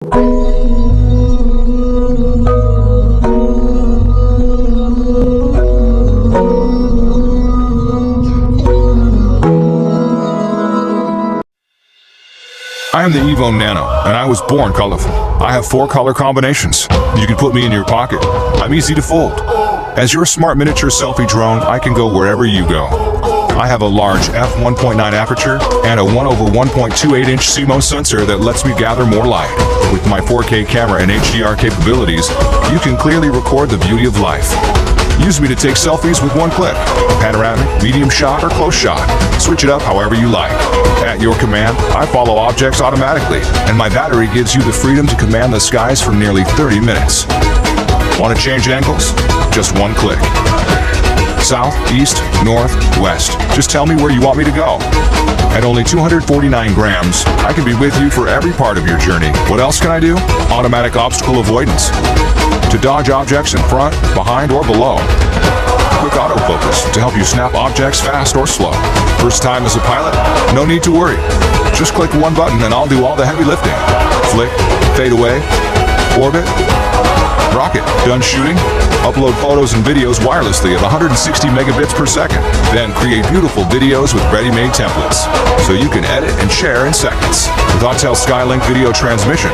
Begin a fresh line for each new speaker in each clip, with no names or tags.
I am the EVO Nano, and I was born colorful. I have 4 color combinations. You can put me in your pocket. I'm easy to fold. As your smart miniature selfie drone, I can go wherever you go. I have a large f1.9 aperture and a 1/1.28-inch CMOS sensor that lets me gather more light. With my 4K camera and HDR capabilities, you can clearly record the beauty of life. Use me to take selfies with one click. Panoramic, medium shot, or close shot. Switch it up however you like. At your command, I follow objects automatically, and my battery gives you the freedom to command the skies for nearly 30 minutes. Want to change angles? Just one click. South, east, north, west. Just tell me where you want me to go. At only 249 grams, I can be with you for every part of your journey. What else can I do? Automatic obstacle avoidance. To dodge objects in front, behind, or below. Quick autofocus to help you snap objects fast or slow. First time as a pilot? No need to worry. Just click one button and I'll do all the heavy lifting. Flick, fade away, orbit, rocket. Done shooting? Upload photos and videos wirelessly at 160 megabits per second. Then create beautiful videos with ready-made templates, so you can edit and share in seconds. With Autel Skylink video transmission,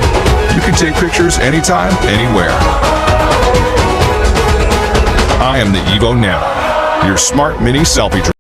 you can take pictures anytime, anywhere. I am the EVO Nano, your smart mini selfie drone.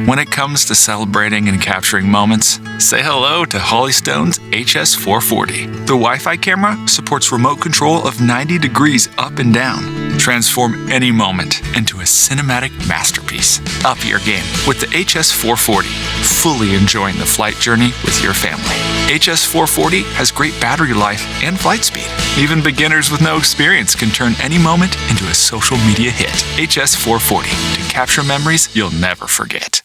When it comes to celebrating and capturing moments, say hello to Holy Stone's HS440. The Wi-Fi camera supports remote control of 90 degrees up and down. Transform any moment into a cinematic masterpiece. Up your game with the HS440, fully enjoying the flight journey with your family. HS440 has great battery life and flight speed. Even beginners with no experience can turn any moment into a social media hit. HS440, to capture memories you'll never forget.